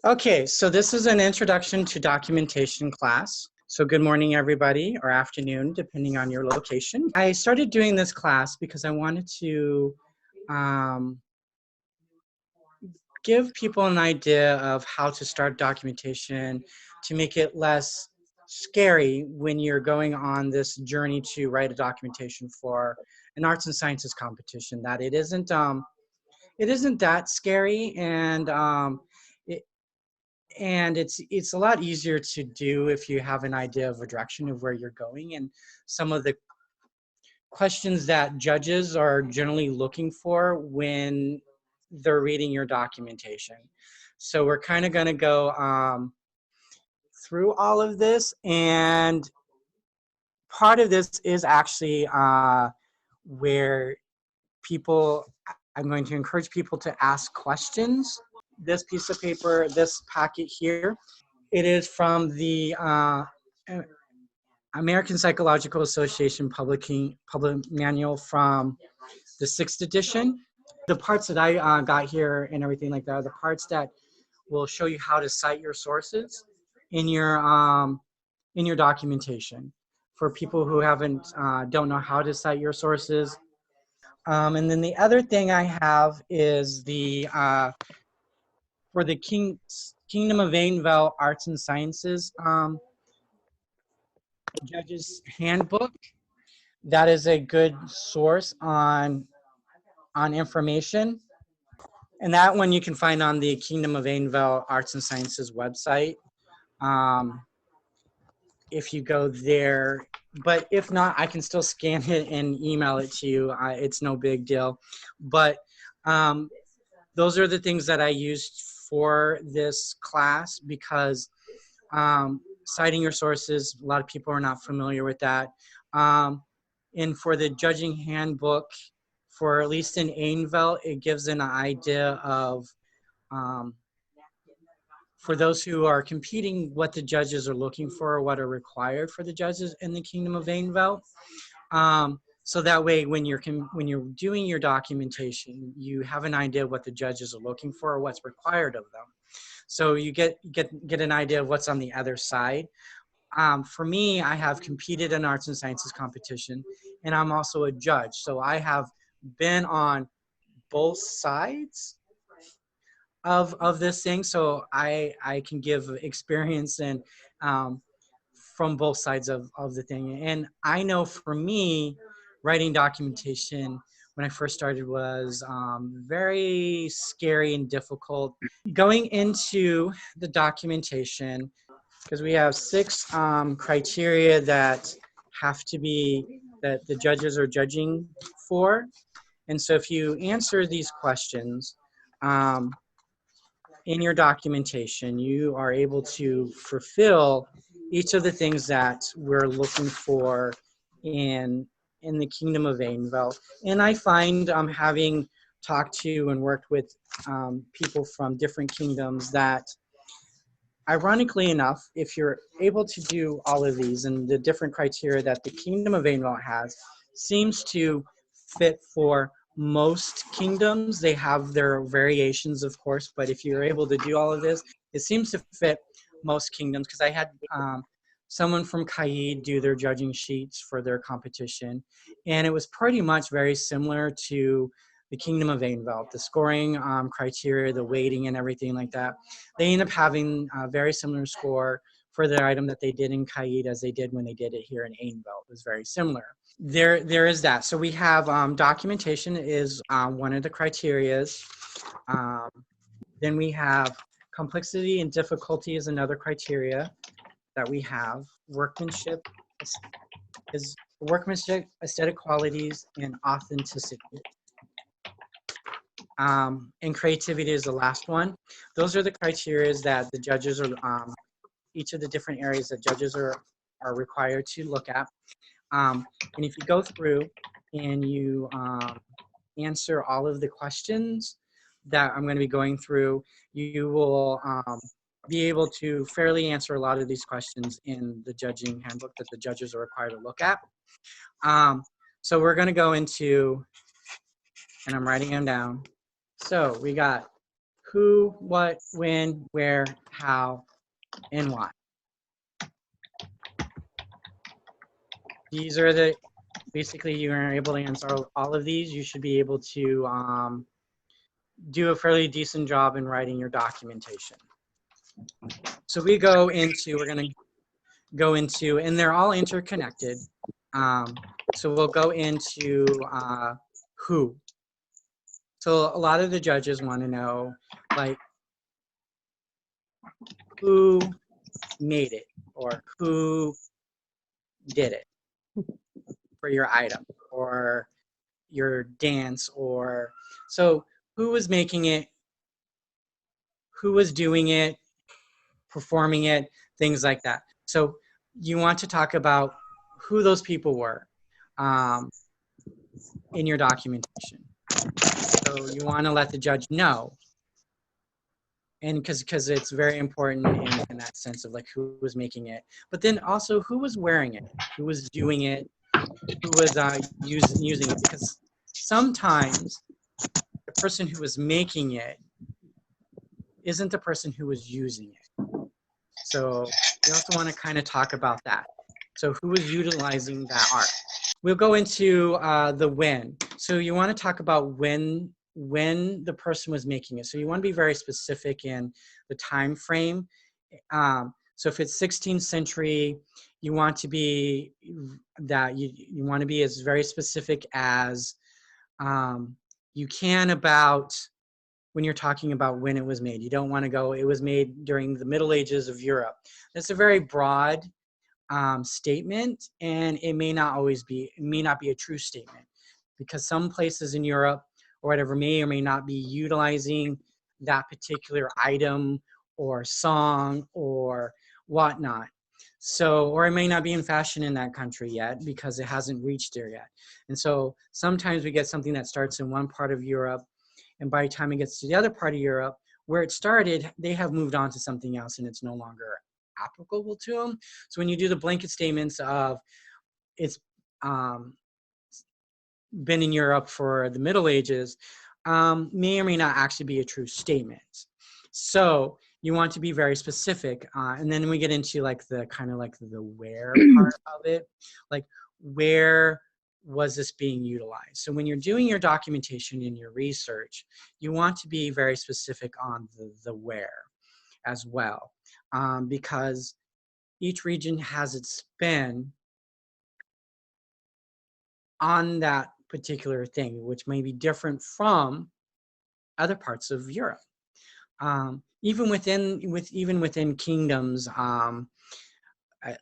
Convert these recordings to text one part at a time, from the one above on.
Okay, so this is an introduction to documentation class. So good morning, everybody, or afternoon, depending on your location. I started doing this class because I wanted to give people an idea of how to start documentation to make it less scary when you're going on this journey to write a documentation for an arts and sciences competition, that it isn't that scary, and it's a lot easier to do if you have an idea of a direction of where you're going and some of the questions that judges are generally looking for when they're reading your documentation. So we're kind of going to go through all of this, and part of this is actually where I'm going to encourage people to ask questions. This piece of paper, this packet here, it is from the American Psychological Association public manual from the 6th edition. The parts that I got here and everything like that are the parts that will show you how to cite your sources in your documentation. For people who don't know how to cite your sources. And then the other thing I have is for the Kingdom of Atenveldt Arts and Sciences Judges Handbook. That is a good source on information. And that one you can find on the Kingdom of Atenveldt Arts and Sciences website. If you go there, but if not, I can still scan it and email it to you. It's no big deal. But those are the things that I used for this class because citing your sources, a lot of people are not familiar with that. And for the judging handbook, for at least in Atenveldt, it gives an idea of, for those who are competing, what the judges are looking for, or what are required for the judges in the Kingdom of Atenveldt. So that way, when you're doing your documentation, you have an idea of what the judges are looking for or what's required of them. So you get an idea of what's on the other side. For me, I have competed in arts and sciences competition, and I'm also a judge. So I have been on both sides of this thing. So I can give experience and from both sides of the thing. And I know for me, writing documentation when I first started was very scary and difficult. Going into the documentation, because we have 6 criteria that have to be, that the judges are judging for. And so if you answer these questions in your documentation, you are able to fulfill each of the things that we're looking for in the Kingdom of Atenveldt. And I find having talked to and worked with people from different kingdoms that, ironically enough, if you're able to do all of these and the different criteria that the Kingdom of Atenveldt has, seems to fit for most kingdoms. They have their variations, of course, but if you're able to do all of this, it seems to fit most kingdoms. Because I had someone from Caid do their judging sheets for their competition, and it was pretty much very similar to the Kingdom of Atenveldt, the scoring criteria, the weighting, and everything like that. They end up having a very similar score for their item that they did in Caid as they did when they did it here in Atenveldt. It was very similar. There is that. So we have documentation is one of the criterias. Then we have complexity and difficulty is another criteria that we have. Workmanship is workmanship, aesthetic qualities, and authenticity. And creativity is the last one. Those are the criteria that the judges are, each of the different areas that judges are required to look at. And if you go through and you answer all of the questions that I'm going to be going through, you will be able to fairly answer a lot of these questions in the judging handbook that the judges are required to look at. So we're going to go into, and I'm writing them down. So we got who, what, when, where, how, and why. These are the, basically you are able to answer all of these. You should be able to do a fairly decent job in writing your documentation. So we're going to go into, and they're all interconnected. So we'll go into who. So a lot of the judges want to know, like, who made it or who did it for your item or your dance, or so who was making it, who was doing it, performing it, things like that. So you want to talk about who those people were in your documentation. So you want to let the judge know, and because it's very important in that sense of like who was making it, but then also who was wearing it, who was doing it, who was using it, because sometimes the person who was making it isn't the person who was using it. So you also want to kind of talk about that. So who was utilizing that art? We'll go into the when. So you want to talk about when the person was making it. So you want to be very specific in the time frame. So if it's 16th century, you want to be that you want to be as very specific as you can about when you're talking about when it was made. You don't want to go, it was made during the Middle Ages of Europe. That's a very broad statement, and it may not be a true statement, because some places in Europe or whatever may or may not be utilizing that particular item or song or whatnot. So, or it may not be in fashion in that country yet because it hasn't reached there yet. And so sometimes we get something that starts in one part of Europe, and by the time it gets to the other part of Europe where it started, they have moved on to something else and it's no longer applicable to them. So when you do the blanket statements of it's been in Europe for the Middle Ages, may or may not actually be a true statement. So you want to be very specific. And then we get into like the kind of like the where part of it, like where was this being utilized? So when you're doing your documentation and your research, you want to be very specific on the where as well, because each region has its spin on that particular thing, which may be different from other parts of Europe. Even within kingdoms,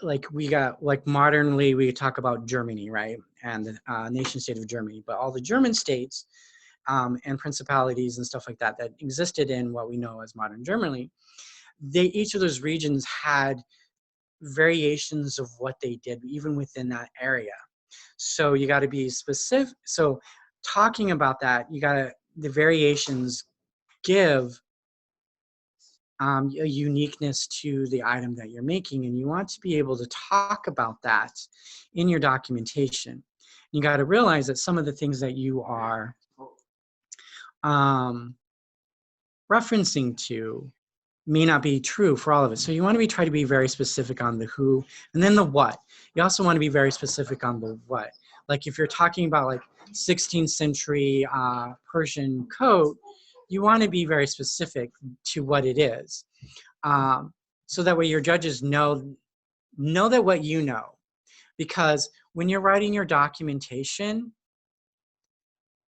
like modernly we talk about Germany, right, and the nation state of Germany, but all the German states and principalities and stuff like that that existed in what we know as modern Germany, each of those regions had variations of what they did even within that area. So you got to be specific. So talking about that, the variations give a uniqueness to the item that you're making, and you want to be able to talk about that in your documentation. You got to realize that some of the things that you are referencing to may not be true for all of it. So you want to try to be very specific on the who, and then the what. You also want to be very specific on the what. Like if you're talking about like 16th century Persian coat, you want to be very specific to what it is. So that way your judges know that what you know. Because when you're writing your documentation,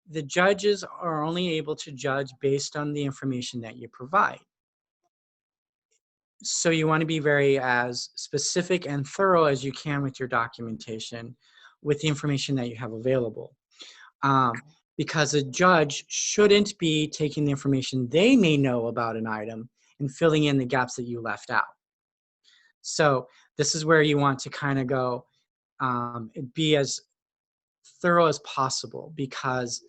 the judges are only able to judge based on the information that you provide. So you want to be very as specific and thorough as you can with your documentation with the information that you have available. Because a judge shouldn't be taking the information they may know about an item and filling in the gaps that you left out. So this is where you want to kind of go, be as thorough as possible, because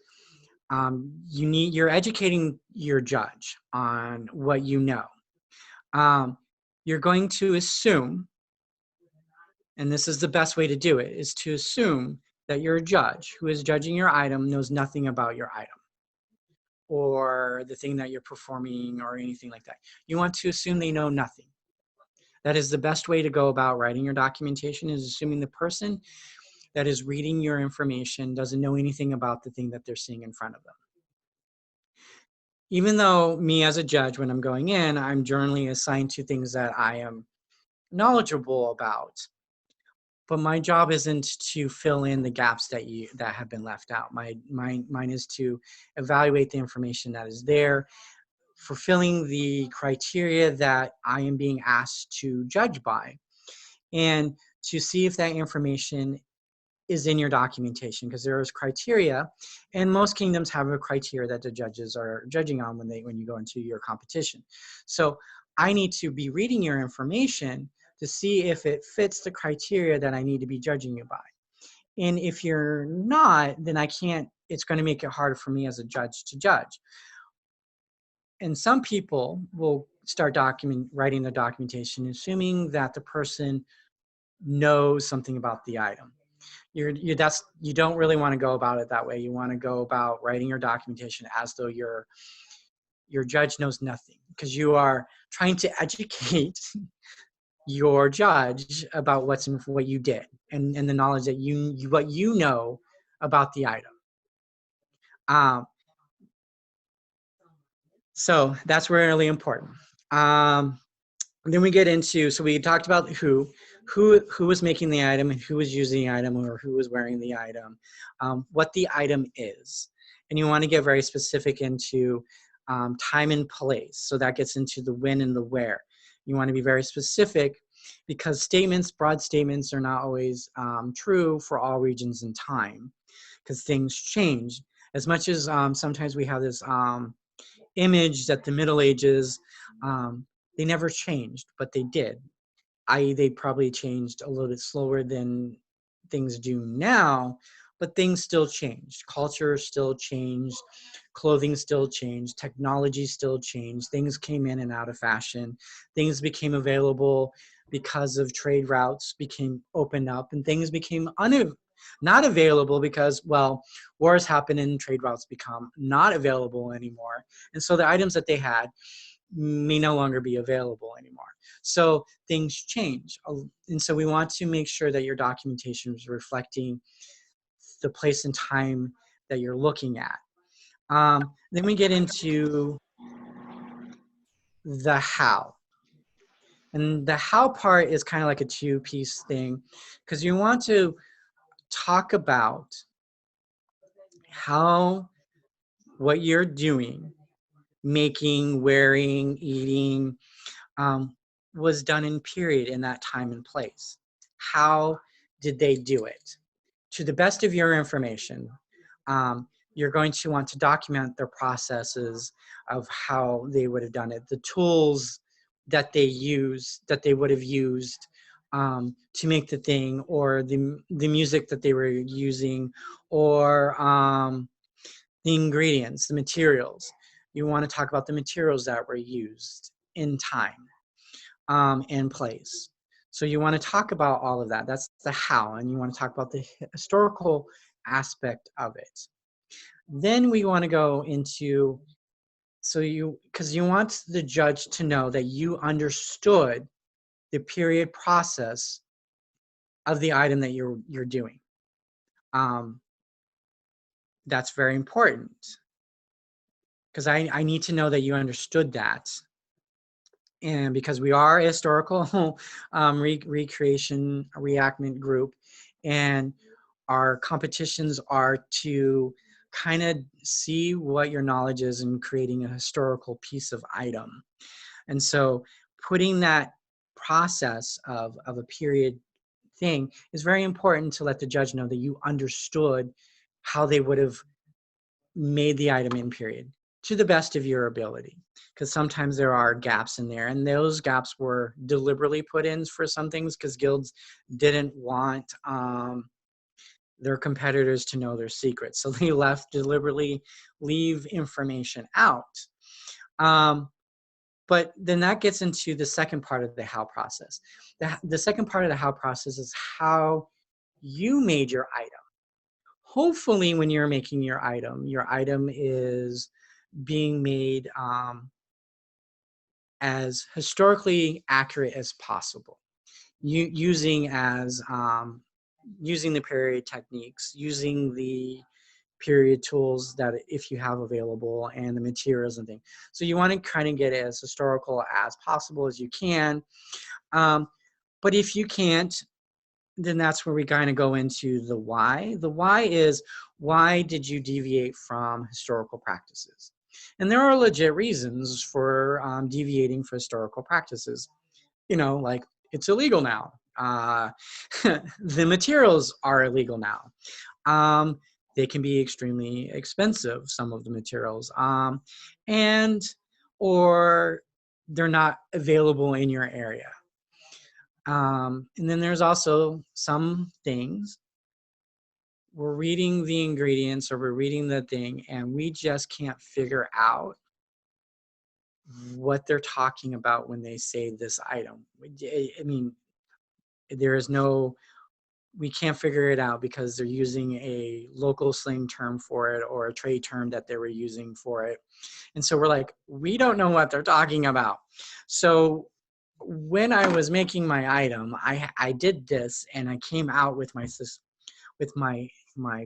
you're educating your judge on what you know. You're going to assume, and this is the best way to do it, is to assume that your judge who is judging your item knows nothing about your item. or the thing that you're performing or anything like that. You want to assume they know nothing. That is the best way to go about writing your documentation, is assuming the person that is reading your information doesn't know anything about the thing that they're seeing in front of them. Even though me as a judge, when I'm going in, I'm generally assigned to things that I am knowledgeable about. But my job isn't to fill in the gaps that have been left out. Mine is to evaluate the information that is there, fulfilling the criteria that I am being asked to judge by, and to see if that information is in your documentation, because there is criteria, and most kingdoms have a criteria that the judges are judging on when you go into your competition. So I need to be reading your information to see if it fits the criteria that I need to be judging you by. And if you're not, then I can't, it's going to make it harder for me as a judge to judge. And some people will start writing the documentation assuming that the person knows something about the item. You don't really want to go about it that way. You want to go about writing your documentation as though your judge knows nothing, because you are trying to educate your judge about what you did, and the knowledge that what you know about the item. So that's really important. Then we get into, so we talked about who was making the item and who was using the item, or who was wearing the item, what the item is. And you want to get very specific into time and place. So that gets into the when and the where. You want to be very specific, because broad statements are not always true for all regions and time, because things change. As much as sometimes we have this image that the Middle Ages, they never changed, but they did. They probably changed a little bit slower than things do now, but things still changed. Culture still changed. Clothing still changed. Technology still changed. Things came in and out of fashion. Things became available because of trade routes became opened up, and things became not available because, well, wars happen and trade routes become not available anymore. And so the items that they had may no longer be available anymore. So things change. And so we want to make sure that your documentation is reflecting the place and time that you're looking at. Then we get into the how. And the how part is kind of like a two-piece thing, because you want to talk about how what you're doing, making, wearing, eating, was done in period in that time and place. How did they do it? To the best of your information, you're going to want to document their processes of how they would have done it, the tools that they would have used to make the thing, or the music that they were using, or the ingredients, the materials. You want to talk about the materials that were used in time and place. So you want to talk about all of that. That's the how, and you want to talk about the historical aspect of it. Then we want to go into, because you want the judge to know that you understood the period process of the item that you're doing. That's very important, because I need to know that you understood that. And because we are a historical recreation reenactment group, and our competitions are to kind of see what your knowledge is in creating a historical piece of item. And so putting that process of a period thing is very important, to let the judge know that you understood how they would have made the item in period to the best of your ability, because sometimes there are gaps in there, and those gaps were deliberately put in for some things because guilds didn't want their competitors to know their secrets, so they deliberately leave information out. But then that gets into the second part of the how process. The second part of the how process is how you made your item. Hopefully when you're making your item is being made as historically accurate as possible. Using the period techniques, using the period tools that if you have available, and the materials and things. So you want to kind of get it as historical as possible as you can. But if you can't, then that's where we kind of go into the why. The why is, why did you deviate from historical practices? And there are legit reasons for deviating from historical practices. You know, like, it's illegal now. The materials are illegal now. They can be extremely expensive, some of the materials, and or they're not available in your area. And then there's also some things, we're reading the ingredients or we're reading the thing and we just can't figure out what they're talking about when they say this item. I mean, there is no, we can't figure it out because they're using a local slang term for it or a trade term that they were using for it. And so we're like, we don't know what they're talking about. So when I was making my item, I did this and I came out with my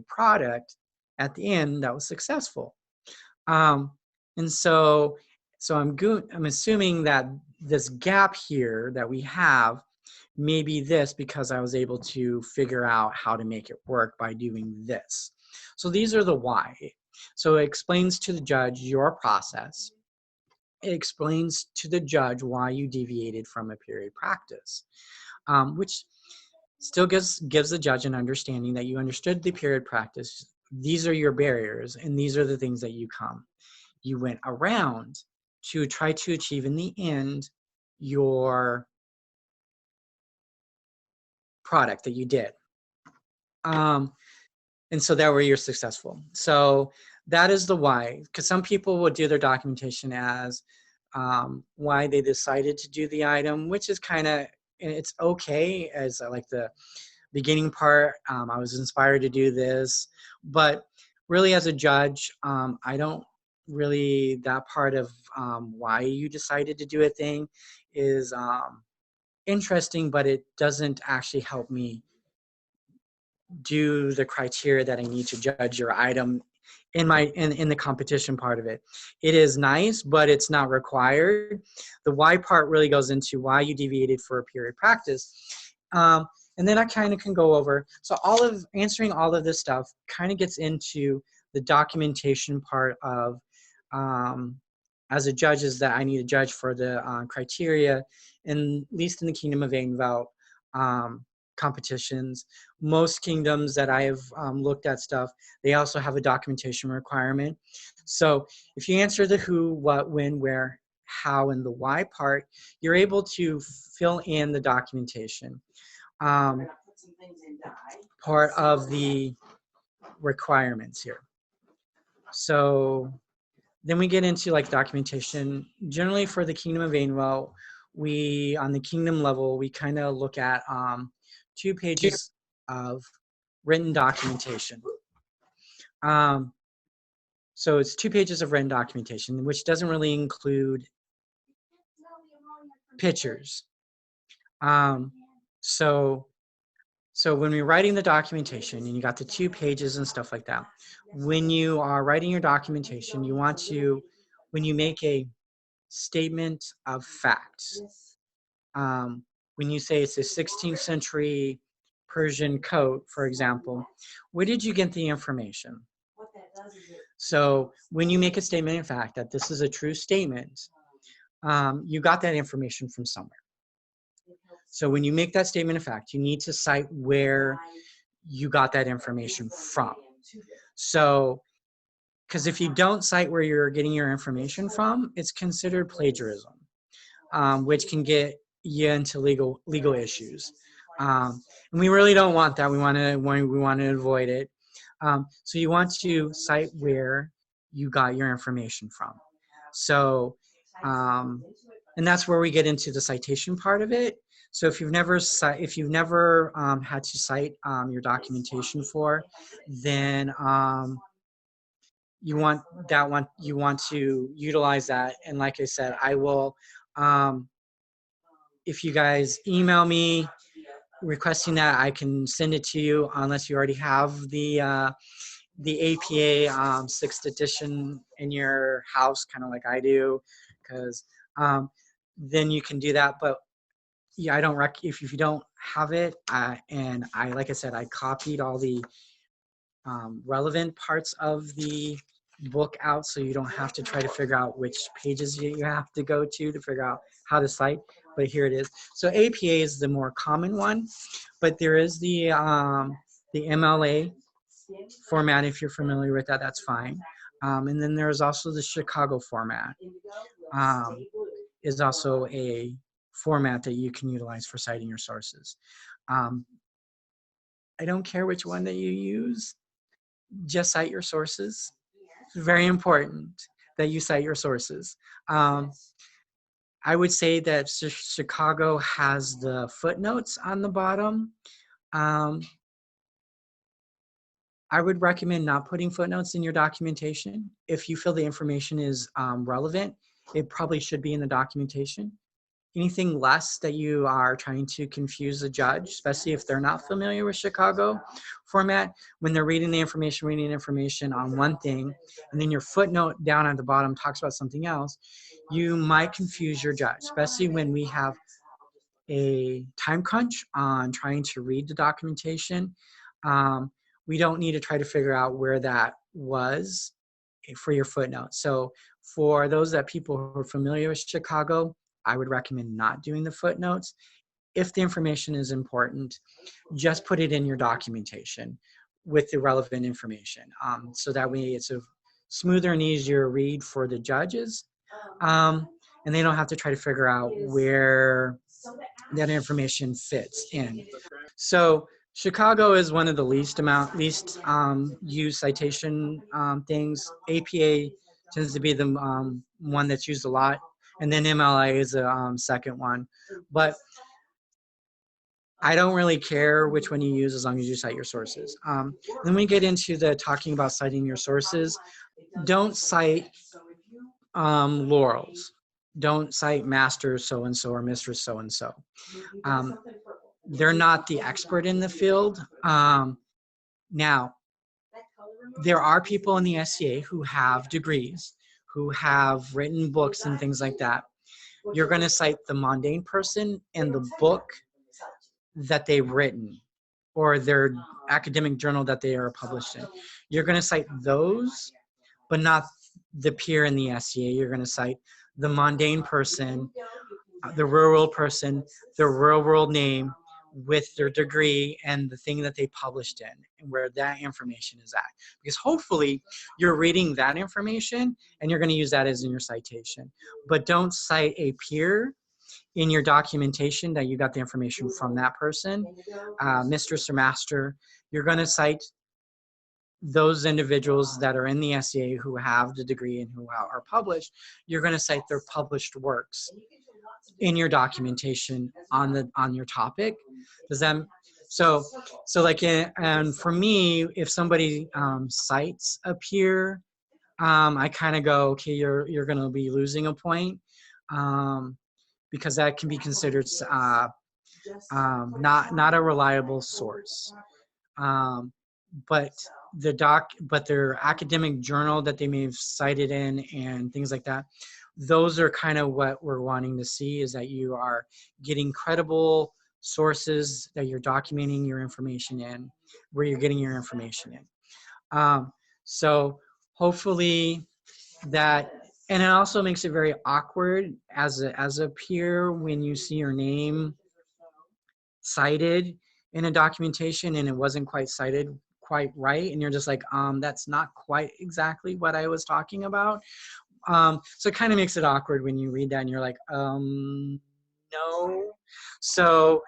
product at the end that was successful. And so I'm assuming that this gap here that we have, maybe this, because I was able to figure out how to make it work by doing this. So these are the why. So it explains to the judge your process. It explains to the judge why you deviated from a period practice, which still gives the judge an understanding that you understood the period practice. These are your barriers, and these are the things that you went around to try to achieve in the end your product that you did. And so that way you're successful. So that is the why, because some people will do their documentation as why they decided to do the item, which is kind of, it's okay as like the beginning part. I was inspired to do this, but really as a judge, I don't really, that part of why you decided to do a thing is interesting, but it doesn't actually help me do the criteria that I need to judge your item in the competition part of it. It is nice, but it's not required. The why part really goes into why you deviated for a period practice. And then I kind of can go over, so answering all of this stuff kind of gets into the documentation part of, as a judge, is that I need to judge for the criteria, and at least in the Kingdom of Atenveldt competitions. Most kingdoms that I have looked at stuff, they also have a documentation requirement. So if you answer the who, what, when, where, how, and the why part, you're able to fill in the documentation. Part of the requirements here. So then we get into like documentation. Generally for the Kingdom of Atenveldt, we, on the kingdom level, we kind of look at 2 pages of written documentation. So it's 2 pages of written documentation, which doesn't really include pictures. So when we're writing the documentation and you got the 2 pages and stuff like that, when you are writing your documentation, you want to, when you make a statement of facts, when you say it's a 16th century Persian coat, for example, where did you get the information? So when you make a statement of fact that this is a true statement, you got that information from somewhere. So when you make that statement of fact, you need to cite where you got that information from. So, because if you don't cite where you're getting your information from, it's considered plagiarism, which can get you into legal issues. And we really don't want that. We want to avoid it. So you want to cite where you got your information from. So, and that's where we get into the citation part of it. So if you've never had to cite your documentation for, then you want that one, you want to utilize that. And like I said, I will, if you guys email me requesting that, I can send it to you unless you already have the APA 6th edition in your house, kind of like I do, because then you can do that. But yeah, I don't if you don't have it, and I, like I said, I copied all the relevant parts of the book out, so you don't have to try to figure out which pages you have to go to figure out how to cite. But here it is. So APA is the more common one, but there is the MLA format. If you're familiar with that, that's fine. And then there's also the Chicago format. Is also a format that you can utilize for citing your sources. I don't care which one that you use, just cite your sources. It's very important that you cite your sources. I would say that Chicago has the footnotes on the bottom. I would recommend not putting footnotes in your documentation. If you feel the information is relevant, it probably should be in the documentation. Anything less that you are trying to confuse the judge, especially if they're not familiar with Chicago format, when they're reading information on one thing, and then your footnote down at the bottom talks about something else, you might confuse your judge, especially when we have a time crunch on trying to read the documentation. We don't need to try to figure out where that was for your footnote. So for those people who are familiar with Chicago, I would recommend not doing the footnotes. If the information is important, just put it in your documentation with the relevant information. So that way it's a smoother and easier read for the judges. And they don't have to try to figure out where that information fits in. So Chicago is one of the least used citation things. APA tends to be the one that's used a lot, and then MLA is the second one. But I don't really care which one you use as long as you cite your sources. Then we get into the talking about citing your sources. Don't cite laurels. Don't cite master so-and-so or mistress so-and-so. They're not the expert in the field. Now, there are people in the SCA who have degrees, who have written books and things like that. You're going to cite the mundane person and the book that they've written or their academic journal that they are published in. You're going to cite those, but not the peer in the SCA. You're going to cite the mundane person, the real world person, their real world name with their degree and the thing that they published in and where that information is at. Because hopefully you're reading that information and you're going to use that as in your citation. But don't cite a peer in your documentation that you got the information from that person, mistress or master. You're going to cite those individuals that are in the SCA who have the degree and who are published. You're going to cite their published works in your documentation on your topic. Does that so like and for me, if somebody cites a peer, I kind of go, okay, you're going to be losing a point, because that can be considered not a reliable source. But their academic journal that they may have cited in and things like that, those are kind of what we're wanting to see, is that you are getting credible sources that you're documenting your information in, where you're getting your information in. So hopefully that, and it also makes it very awkward as a peer when you see your name cited in a documentation and it wasn't quite cited quite right, and you're just like, that's not quite exactly what I was talking about. So it kind of makes it awkward when you read that and you're like, no. So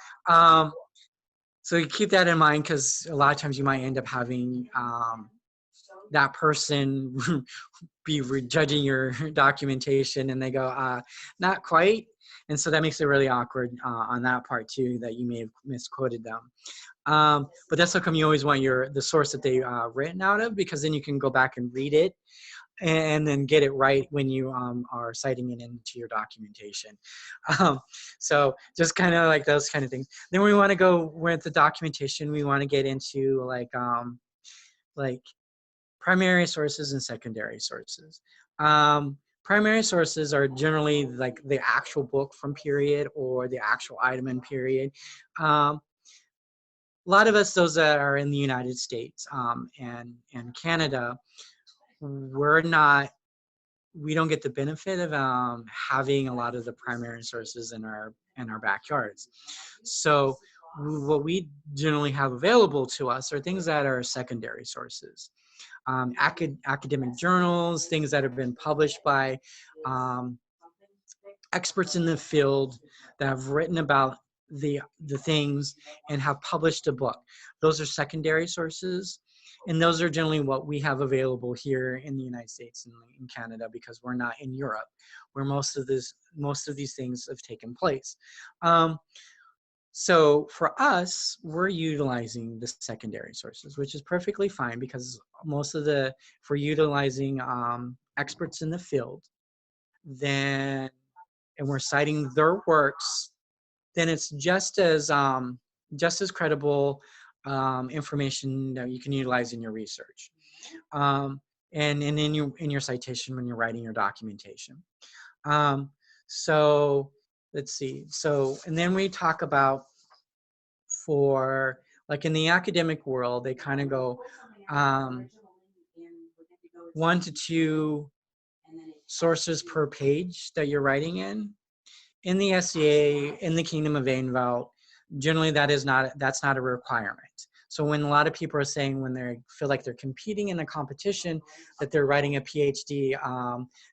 so you keep that in mind, because a lot of times you might end up having that person be judging your documentation and they go, not quite. And so that makes it really awkward on that part too, that you may have misquoted them. But that's how come you always want the source that they written out of, because then you can go back and read it and then get it right when you are citing it into your documentation. So just kind of like those kind of things. Then we want to go with the documentation. We want to get into like primary sources and secondary sources. Primary sources are generally like the actual book from period or the actual item in period. A lot of us, those that are in the United States and Canada, we don't get the benefit of having a lot of the primary sources in our backyards. So what we generally have available to us are things that are secondary sources. Academic journals, things that have been published by experts in the field that have written about the things and have published a book. Those are secondary sources, and those are generally what we have available here in the United States and in Canada, because we're not in Europe, where most of these things have taken place. So for us, we're utilizing the secondary sources, which is perfectly fine, because if we're utilizing experts in the field, and we're citing their works, then it's just as credible information that you can utilize in your research, and in your citation when you're writing your documentation. So let's see. So, and then we talk about, for like in the academic world, they kind of go 1 to 2 sources per page that you're writing in. In the SCA, in the Kingdom of Atenveldt, generally that's not a requirement. So when a lot of people are saying when they feel like they're competing in a competition that they're writing a PhD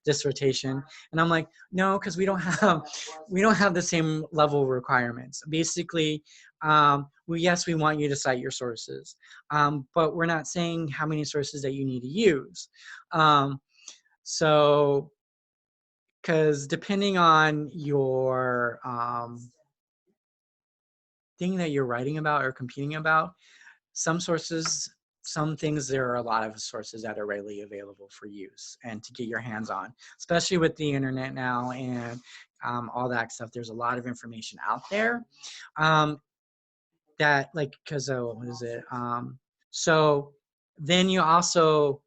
dissertation, and I'm like, no, because we don't have the same level of requirements. Basically, yes, we want you to cite your sources, but we're not saying how many sources that you need to use. So, because depending on your thing that you're writing about or competing about, some things, there are a lot of sources that are readily available for use and to get your hands on, especially with the internet now and all that stuff. There's a lot of information out there that, like, because what is it? So then you also,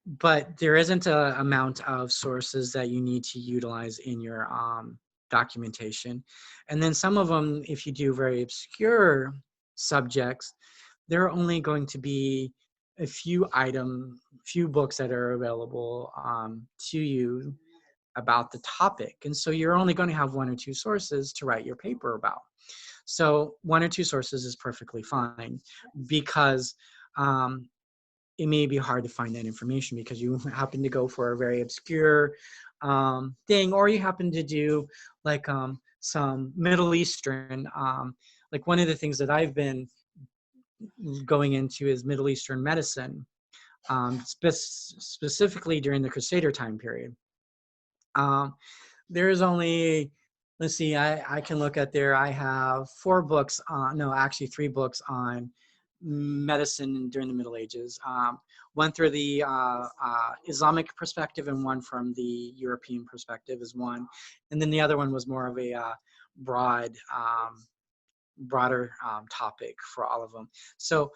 but there isn't an amount of sources that you need to utilize in your documentation. And then some of them, if you do very obscure subjects, there are only going to be a few books that are available to you about the topic. And so you're only going to have 1 or 2 sources to write your paper about. So 1 or 2 sources is perfectly fine, because it may be hard to find that information because you happen to go for a very obscure thing, or you happen to do like some Middle Eastern, like one of the things that I've been going into is Middle Eastern medicine, specifically during the Crusader time period. There's only, let's see, I can look at there. I have 4 books no, actually 3 books on medicine during the Middle Ages. One through the Islamic perspective and one from the European perspective is one. And then the other one was more of a broader topic for all of them. So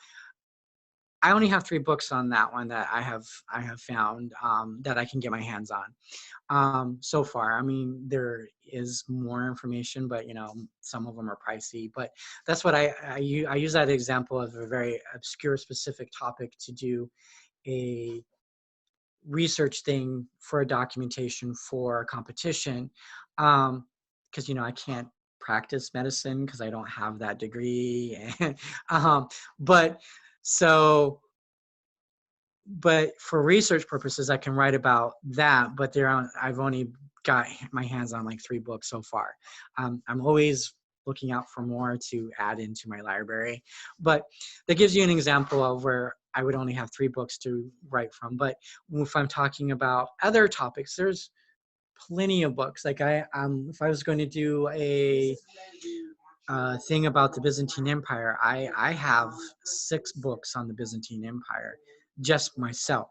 I only have 3 books on that one that I have found that I can get my hands on so far. I mean, there is more information, but some of them are pricey. But that's what I use that example of a very obscure specific topic to do a research thing for a documentation for a competition, because I can't practice medicine because I don't have that degree, and but for research purposes, I can write about that. But I've only got my hands on like 3 books so far. I'm always looking out for more to add into my library. But that gives you an example of where I would only have 3 books to write from. But if I'm talking about other topics, there's plenty of books. Like if I was going to do a thing about the Byzantine Empire, I have 6 books on the Byzantine Empire, just myself.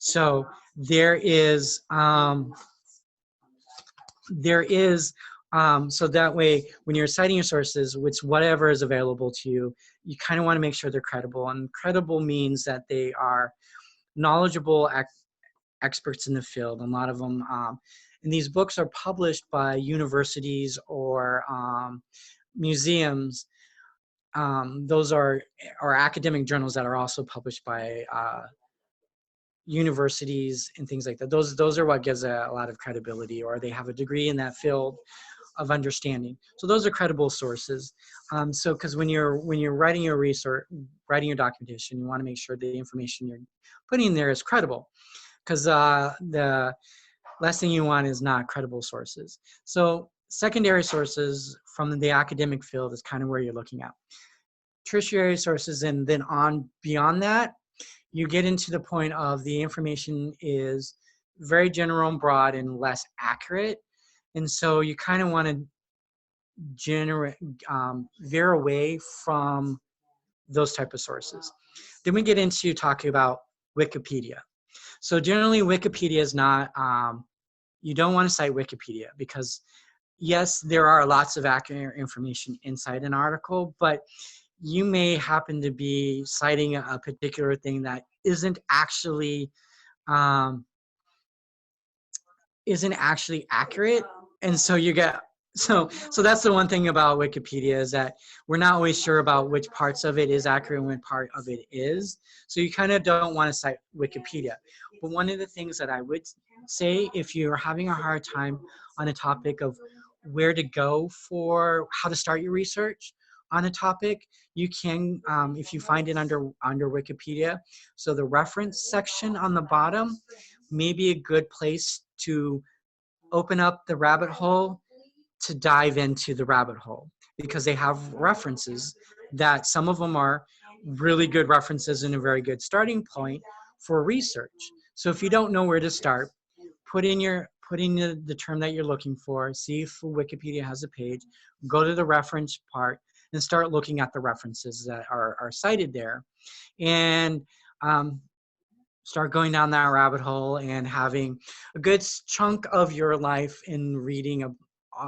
So there is, so that way when you're citing your sources, which whatever is available to you, you kind of want to make sure they're credible. And credible means that they are knowledgeable experts in the field. A lot of them, and these books are published by universities or museums. Those are academic journals that are also published by universities and things like that. Those are what gives a lot of credibility, or they have a degree in that field of understanding. So those are credible sources. So because when you're writing your research, writing your documentation, you want to make sure the information you're putting in there is credible, because the last thing you want is not credible sources. So secondary sources from the academic field is kind of where you're looking at. Tertiary sources, and then on beyond that, you get into the point of the information is very general and broad and less accurate. And so you kind of want to veer away from those type of sources. Then we get into talking about Wikipedia. So generally Wikipedia is not, you don't want to cite Wikipedia because yes, there are lots of accurate information inside an article, but you may happen to be citing a particular thing that isn't actually accurate, and so you get so that's the one thing about Wikipedia, is that we're not always sure about which parts of it is accurate and which part of it is. So you kind of don't want to cite Wikipedia. But one of the things that I would say, if you're having a hard time on a topic of where to go for how to start your research on a topic, you can, if you find it under Wikipedia, so the reference section on the bottom may be a good place to open up the rabbit hole to dive into the rabbit hole, because they have references that some of them are really good references and a very good starting point for research. So if you don't know where to start, put in the term that you're looking for, see if Wikipedia has a page, go to the reference part and start looking at the references that are cited there, and start going down that rabbit hole and having a good chunk of your life in reading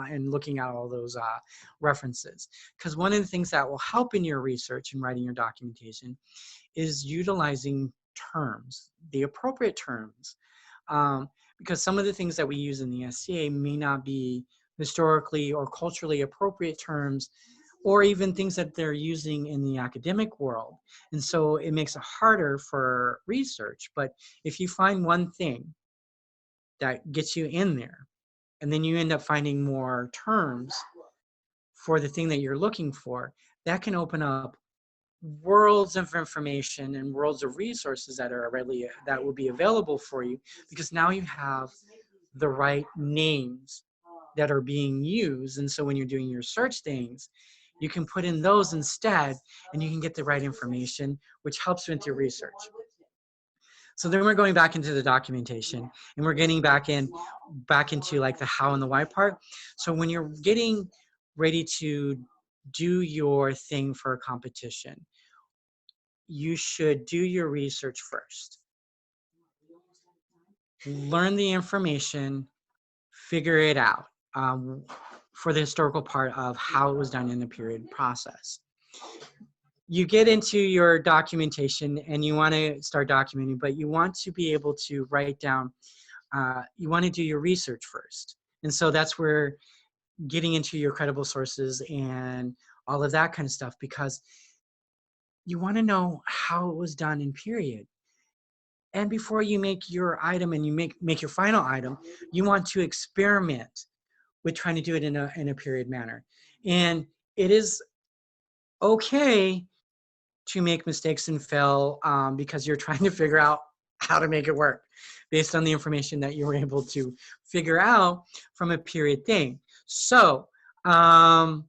and looking at all those references. Because one of the things that will help in your research and writing your documentation is utilizing terms, the appropriate terms. Because some of the things that we use in the SCA may not be historically or culturally appropriate terms, or even things that they're using in the academic world. And so it makes it harder for research. But if you find one thing that gets you in there, and then you end up finding more terms for the thing that you're looking for, that can open up worlds of information and worlds of resources that will be available for you, because now you have the right names that are being used. And so when you're doing your search things, you can put in those instead, and you can get the right information, which helps with your research. So then we're going back into the documentation, and we're getting back into like the how and the why part. So when you're getting ready to do your thing for a competition, you should do your research first. Learn the information, figure it out for the historical part of how it was done in the period process. You get into your documentation and you want to start documenting, but you want to be able to write down, you want to do your research first. And so that's where getting into your credible sources and all of that kind of stuff, because you want to know how it was done in period. And before you make your item and you make your final item, you want to experiment with trying to do it in a period manner. And it is okay to make mistakes and fail because you're trying to figure out how to make it work based on the information that you were able to figure out from a period thing. So So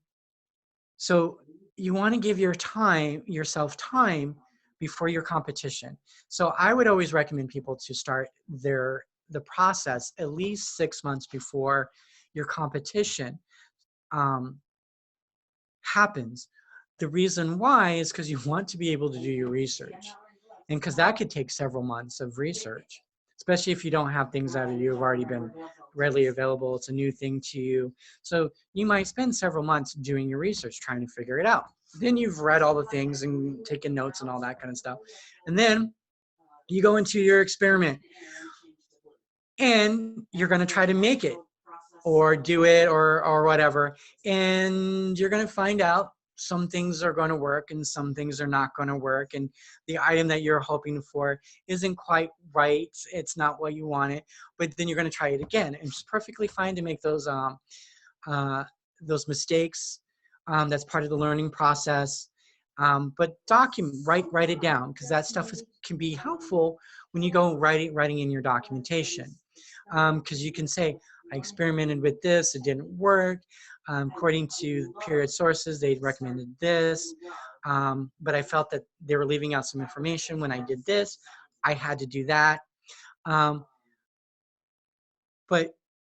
you want to give yourself time before your competition. So I would always recommend people to start the process at least 6 months before your competition happens. The reason why is because you want to be able to do your research, and because that could take several months of research, especially if you don't have things that you've already been readily available. It's a new thing to you. So you might spend several months doing your research, trying to figure it out. Then you've read all the things and taken notes and all that kind of stuff. And then you go into your experiment and you're going to try to make it or do it or whatever. And you're going to find out some things are going to work and some things are not going to work. And the item that you're hoping for isn't quite right. It's not what you wanted, but then you're going to try it again. And it's perfectly fine to make those mistakes. That's part of the learning process. But write it down, because that stuff can be helpful when you go writing in your documentation. Because you can say, I experimented with this, it didn't work. According to period sources, they recommended this, but I felt that they were leaving out some information when I did this. I had to do that. And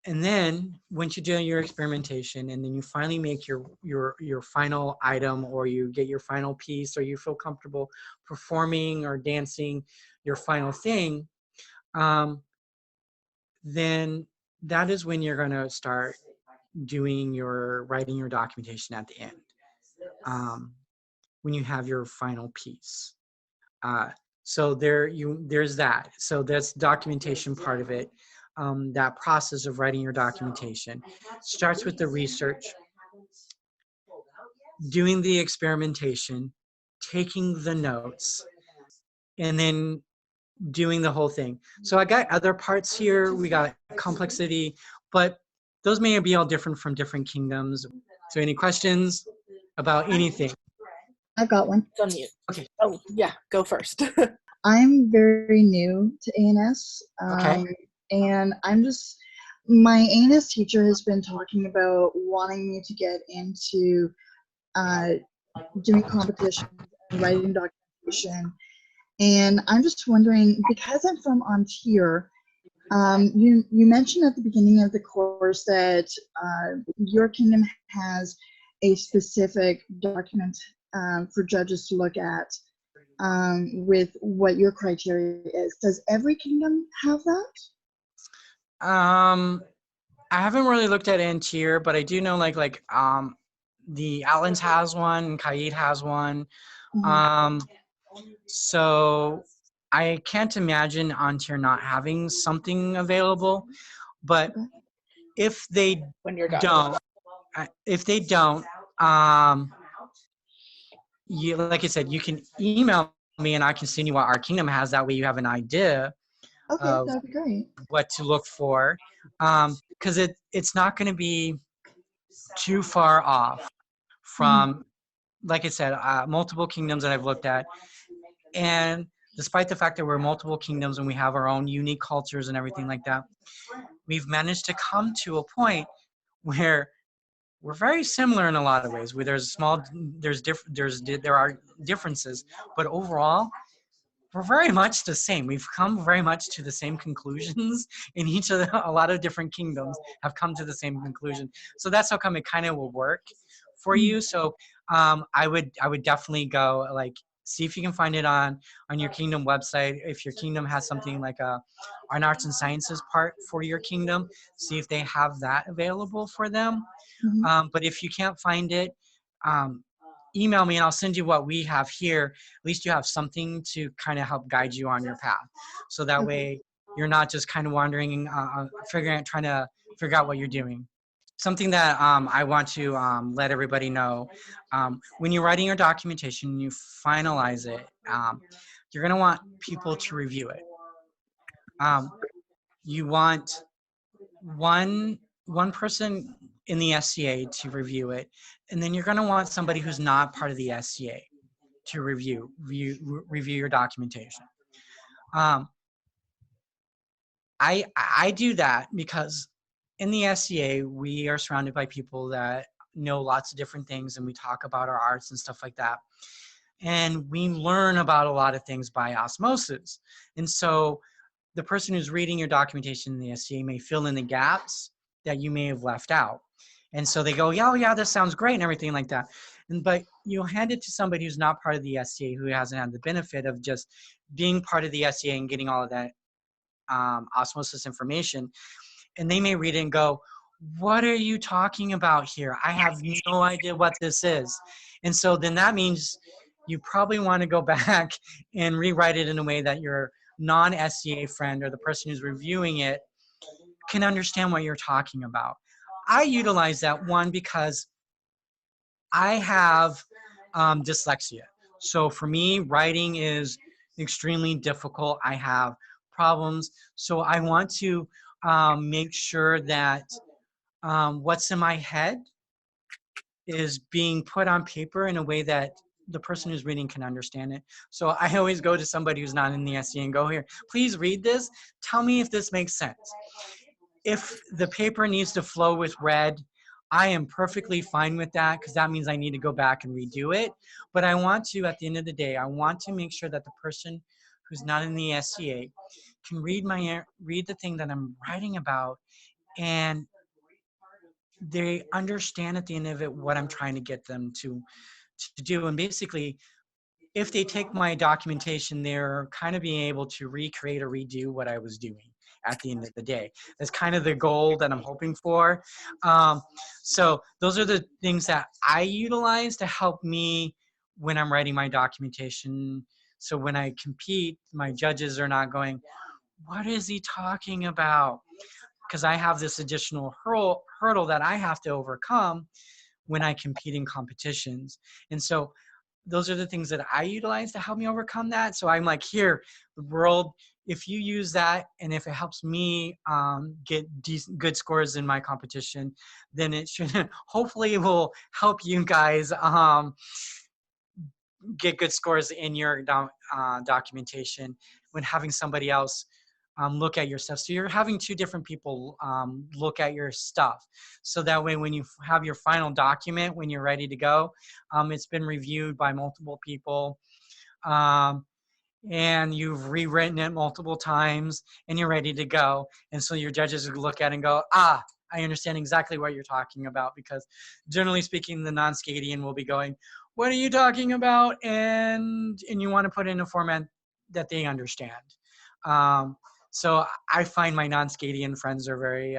then once you do your experimentation, and then you finally make your final item, or you get your final piece, or you feel comfortable performing or dancing your final thing, then that is when you're going to start writing your documentation at the end, when you have your final piece. So there's that. So that's documentation part of it. That process of writing your documentation starts with the research, doing the experimentation, taking the notes, and then doing the whole thing. So I got other parts here. We got complexity, but those may be all different from different kingdoms. So any questions about anything? I've got one. It's on mute. Okay. Oh, yeah, go first. I'm very new to A&S. Okay. And my A&S teacher has been talking about wanting me to get into doing competitions and writing documentation. And I'm just wondering, because I'm from Ontario, you mentioned at the beginning of the course that your kingdom has a specific document for judges to look at with what your criteria is. Does every kingdom have that? I haven't really looked at Antier, but I do know the Allens has one, and Kaid has one. Mm-hmm. So I can't imagine Antier not having something available, but if they don't, like I said, you can email me and I can send you what our kingdom has. That way you have an idea of that'd be great. what to look for, because it's not going to be too far off from, like I said, multiple kingdoms that I've looked at. And despite the fact that we're multiple kingdoms and we have our own unique cultures and everything like that, we've managed to come to a point where we're very similar in a lot of ways. Where there are differences, but overall, we're very much the same. We've come very much to the same conclusions in a lot of different kingdoms have come to the same conclusion. So that's how come it kind of will work for you. So I would definitely go see if you can find it on your kingdom website. If your kingdom has something like an arts and sciences part for your kingdom, see if they have that available for them. But if you can't find it, email me and I'll send you what we have here. At least you have something to kind of help guide you on your path. So that way you're not just kind of wandering, trying to figure out what you're doing. Something that I want to let everybody know, when you're writing your documentation, you finalize it, you're going to want people to review it. You want one person in the SCA to review it, and then you're going to want somebody who's not part of the SCA to review your documentation. I do that because in the SCA we are surrounded by people that know lots of different things, and we talk about our arts and stuff like that. And we learn about a lot of things by osmosis. And so the person who's reading your documentation in the SCA may fill in the gaps that you may have left out. And so they go, yeah, oh, yeah, this sounds great and everything like that. But you'll hand it to somebody who's not part of the SCA, who hasn't had the benefit of just being part of the SCA and getting all of that osmosis information. And they may read it and go, what are you talking about here? I have no idea what this is. And so then that means you probably want to go back and rewrite it in a way that your non-SCA friend or the person who's reviewing it can understand what you're talking about. I utilize that one because I have dyslexia. So for me, writing is extremely difficult. I have problems. So I want to make sure that what's in my head is being put on paper in a way that the person who's reading can understand it. So I always go to somebody who's not in the SCA and go, here, please read this. Tell me if this makes sense. If the paper needs to flow with red, I am perfectly fine with that, because that means I need to go back and redo it. But I want to, at the end of the day, I want to make sure that the person who's not in the SCA can read the thing that I'm writing about, and they understand at the end of it what I'm trying to get them to do. And basically, if they take my documentation, they're kind of being able to recreate or redo what I was doing at the end of the day. That's kind of the goal that I'm hoping for. So those are the things that I utilize to help me when I'm writing my documentation. So when I compete, my judges are not going, what is he talking about? Because I have this additional hurdle that I have to overcome when I compete in competitions. And so those are the things that I utilize to help me overcome that. So I'm like, here, the world, if you use that and if it helps me get good scores in my competition, then it should, hopefully it will help you guys get good scores in your documentation when having somebody else look at your stuff. So you're having two different people look at your stuff. So that way, when you have your final document, when you're ready to go, it's been reviewed by multiple people. And you've rewritten it multiple times and you're ready to go. And so your judges look at it and go, ah, I understand exactly what you're talking about, because generally speaking, the non-Scadian will be going, what are you talking about? And you want to put it in a format that they understand. So I find my non-Scadian friends are very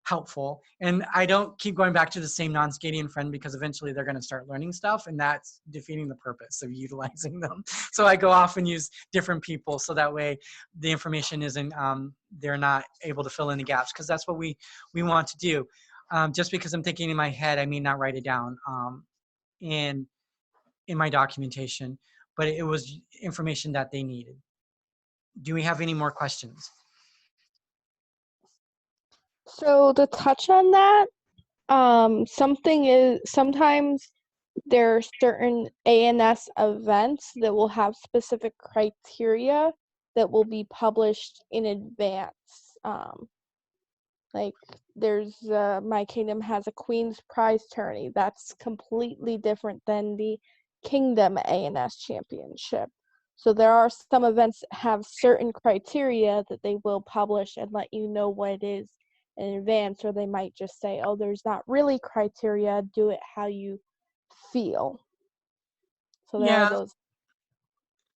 helpful. And I don't keep going back to the same non-Scadian friend, because eventually they're going to start learning stuff, and that's defeating the purpose of utilizing them. So I go off and use different people, so that way the information isn't, they're not able to fill in the gaps, because that's what we want to do. Just because I'm thinking in my head, I may not write it down in my documentation, but it was information that they needed. Do we have any more questions? So to touch on that, sometimes there are certain A&S events that will have specific criteria that will be published in advance. Like there's My Kingdom has a Queen's Prize tourney. That's completely different than the Kingdom A&S Championship. So there are some events that have certain criteria that they will publish and let you know what it is in advance, or they might just say, oh, there's not really criteria, do it how you feel. So there are those.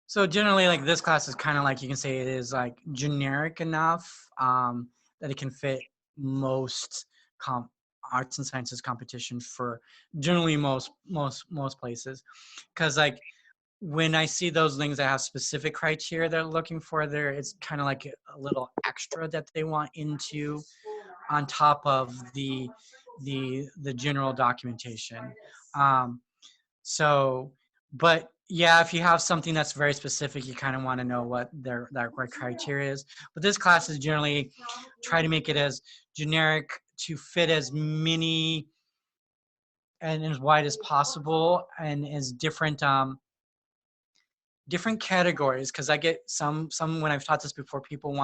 So generally, like, this class is kind of like, you can say it is like generic enough that it can fit most arts and sciences competitions for generally most places. Because like when I see those things that have specific criteria they're looking for there, it's kind of like a little extra that they want into on top of the general documentation. So, but yeah, if you have something that's very specific, you kind of want to know what that criteria is. But this class is generally try to make it as generic to fit as many and as wide as possible, and as different different categories, because I get some when I've taught this before, people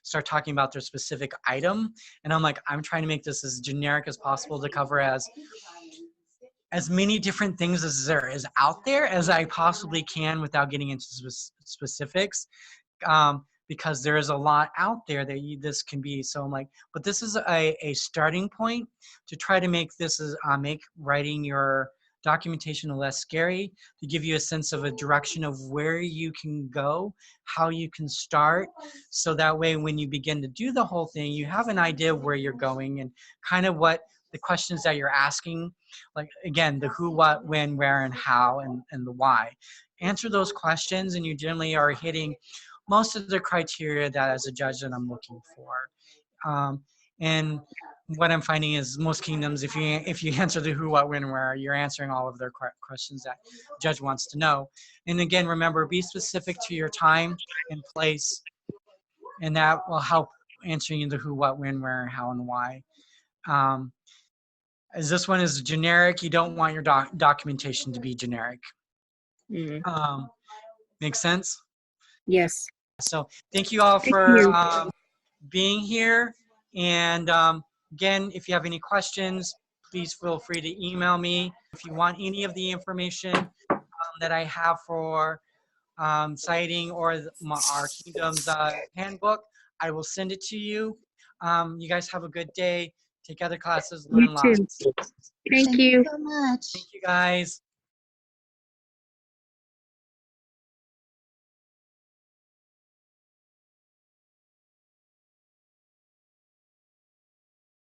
start talking about their specific item, and I'm like, I'm trying to make this as generic as possible to cover as many different things as there is out there as I possibly can without getting into specifics, because there is a lot out there that this can be. So I'm like, but this is a starting point to try to make this make writing your documentation less scary, to give you a sense of a direction of where you can go, how you can start, so that way when you begin to do the whole thing, you have an idea of where you're going and kind of what the questions that you're asking, like again, the who, what, when, where, and how, and the why. Answer those questions and you generally are hitting most of the criteria that as a judge that I'm looking for. And what I'm finding is most kingdoms, if you answer the who, what, when, where, you're answering all of their questions that the judge wants to know. And again, remember, be specific to your time and place, and that will help answering the who, what, when, where, how, and why. As this one is generic, you don't want your documentation to be generic. Make sense? Yes. So thank you all for being here. And again, if you have any questions, please feel free to email me. If you want any of the information that I have for citing or our Kingdom's handbook, I will send it to you. You guys have a good day. Take other classes, learn You lots. too. Thank you. so much. Thank you, guys.